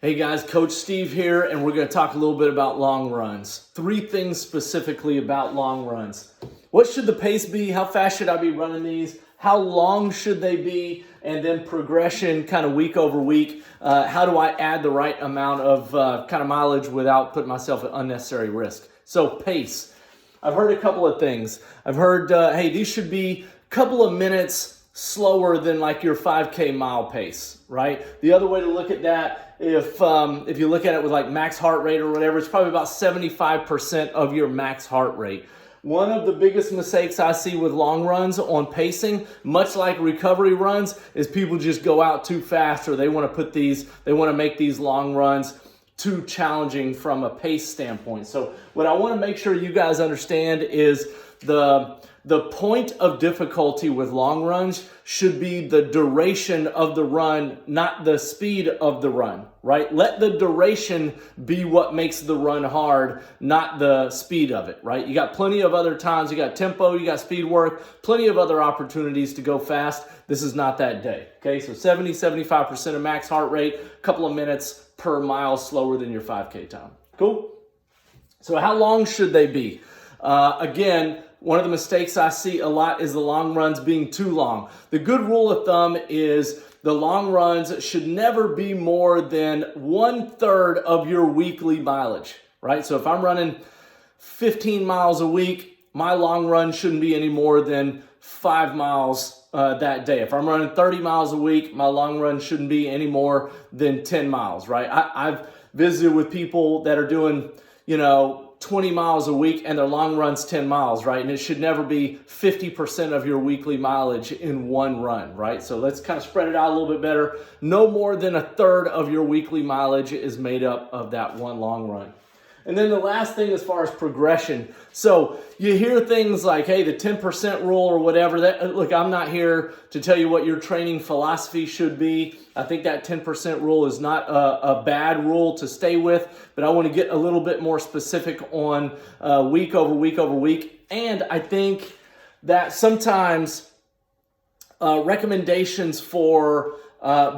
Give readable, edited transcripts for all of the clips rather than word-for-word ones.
Hey guys, Coach Steve here, and we're going to talk a little bit about long runs. 3 things specifically about long runs. What should the pace be? How fast should I be running these? How long should they be? And then progression kind of week over week. How do I add the right amount of kind of mileage without putting myself at unnecessary risk? So pace. I've heard a couple of things. I've heard, hey, these should be a couple of minutes slower than like your 5K mile pace, right? The other way to look at that, if you look at it with like max heart rate or whatever, it's probably about 75% of your max heart rate. One of the biggest mistakes I see with long runs on pacing, much like recovery runs, is people just go out too fast, or they want to make these long runs too challenging from a pace standpoint. So what I want to make sure you guys understand is the point of difficulty with long runs should be the duration of the run, not the speed of the run, right? Let the duration be what makes the run hard, not the speed of it, right? You got plenty of other times. You got tempo, you got speed work, plenty of other opportunities to go fast. This is not that day, okay? So 75% of max heart rate, a couple of minutes per mile slower than your 5K time. Cool? So how long should they be? Again, one of the mistakes I see a lot is the long runs being too long. The good rule of thumb is the long runs should never be more than 1/3 of your weekly mileage, right? So if I'm running 15 miles a week, my long run shouldn't be any more than 5 miles that day. If I'm running 30 miles a week, my long run shouldn't be any more than 10 miles, right? I've visited with people that are doing, 20 miles a week and their long run's 10 miles, right? And it should never be 50% of your weekly mileage in one run, right? So let's kind of spread it out a little bit better. No more than 1/3 of your weekly mileage is made up of that one long run. And then the last thing as far as progression. So you hear things like, hey, the 10% rule or whatever. Look, I'm not here to tell you what your training philosophy should be. I think that 10% rule is not a bad rule to stay with, but I want to get a little bit more specific on week over week over week. And I think that sometimes recommendations for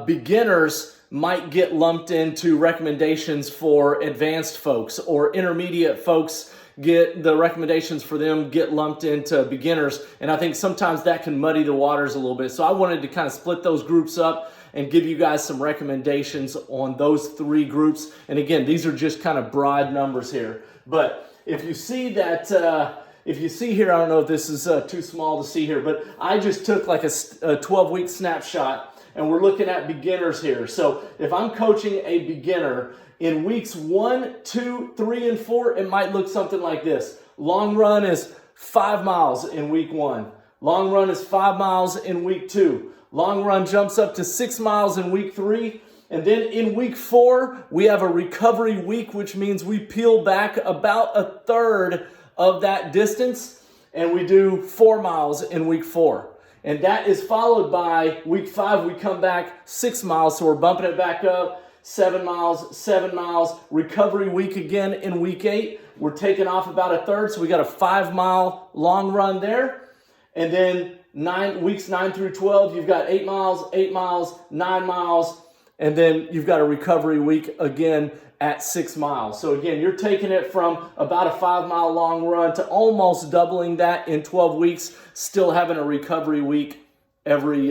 beginners might get lumped into recommendations for advanced folks, or intermediate folks get the recommendations for them get lumped into beginners. And I think sometimes that can muddy the waters a little bit. So I wanted to kind of split those groups up and give you guys some recommendations on those 3 groups. And again, these are just kind of broad numbers here. But if you see that, if you see here, I don't know if this is too small to see here, but I just took like a 12-week snapshot. And we're looking at beginners here. So if I'm coaching a beginner in weeks 1, 2, 3, and 4, it might look something like this. Long run is 5 miles in week 1. Long run is 5 miles in week 2. Long run jumps up to 6 miles in week 3. And then in week 4, we have a recovery week, which means we peel back about 1/3 of that distance, and we do 4 miles in week 4. And that is followed by week 5, we come back 6 miles. So we're bumping it back up, 7 miles, recovery week again in week 8. We're taking off about 1/3. So we got a 5-mile long run there. And then weeks 9 through 12, you've got 8 miles, 9 miles. And then you've got a recovery week again at 6 miles. So again, you're taking it from about a 5-mile long run to almost doubling that in 12 weeks, still having a recovery week every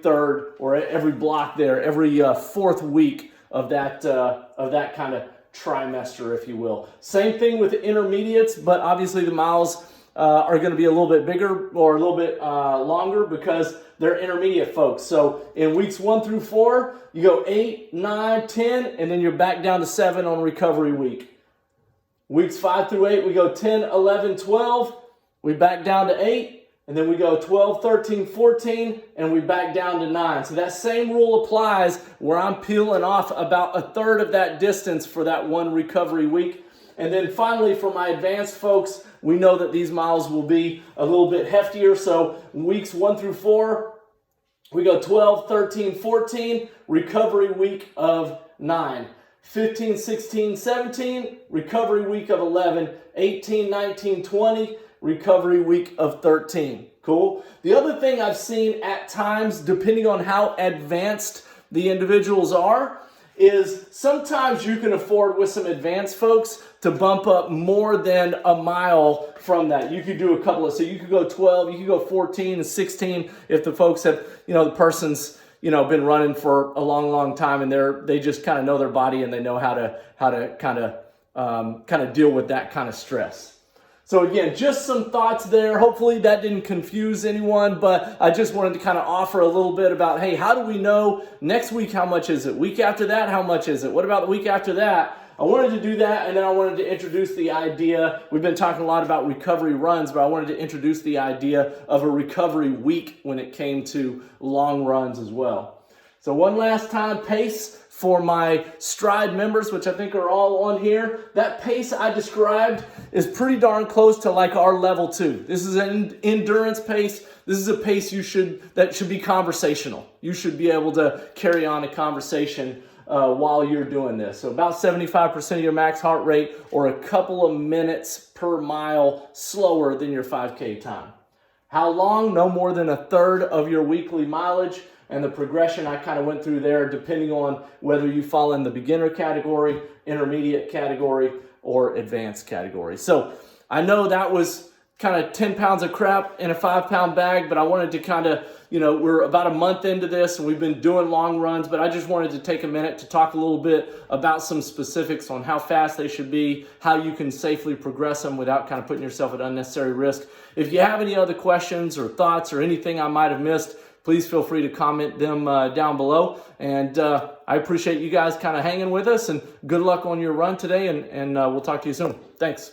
third or every block there, every 4th week of that kind of trimester, if you will. Same thing with the intermediates, but obviously the miles are going to be a little bit bigger or a little bit longer because they're intermediate folks. So in weeks 1 through 4, you go 8, 9, 10, and then you're back down to 7 on recovery week. Weeks 5 through 8, we go 10, 11, 12. We back down to 8, and then we go 12, 13, 14, and we back down to 9. So that same rule applies where I'm peeling off about 1/3 of that distance for that one recovery week. And then finally, for my advanced folks, we know that these miles will be a little bit heftier. So weeks 1 through 4, we go 12, 13, 14, recovery week of 9. 15, 16, 17, recovery week of 11. 18, 19, 20, recovery week of 13. Cool? The other thing I've seen at times, depending on how advanced the individuals are is sometimes you can afford with some advanced folks to bump up more than a mile from that. You could do a couple of, so you could go 12, you could go 14 and 16 if the folks have, the person's, been running for a long, long time and they just kind of know their body and they know how to kind of deal with that kind of stress. So again, just some thoughts there. Hopefully that didn't confuse anyone, but I just wanted to kind of offer a little bit about, hey, how do we know next week how much is it? Week after that, how much is it? What about the week after that? I wanted to do that, and then I wanted to introduce the idea. We've been talking a lot about recovery runs, but I wanted to introduce the idea of a recovery week when it came to long runs as well. So one last time, pace for my Stride members, which I think are all on here. That pace I described is pretty darn close to like our level 2. This is an endurance pace. This is a pace that should be conversational. You should be able to carry on a conversation while you're doing this. So about 75% of your max heart rate or a couple of minutes per mile slower than your 5K time. How long? No more than a third of your weekly mileage. And the progression I kind of went through there, depending on whether you fall in the beginner category, intermediate category, or advanced category. So I know that was kind of 10 pounds of crap in a 5-pound bag, but I wanted to kind of, we're about a month into this and we've been doing long runs, but I just wanted to take a minute to talk a little bit about some specifics on how fast they should be, how you can safely progress them without kind of putting yourself at unnecessary risk. If you have any other questions or thoughts or anything I might have missed, please feel free to comment them down below. And I appreciate you guys kind of hanging with us, and good luck on your run today, and we'll talk to you soon. Thanks.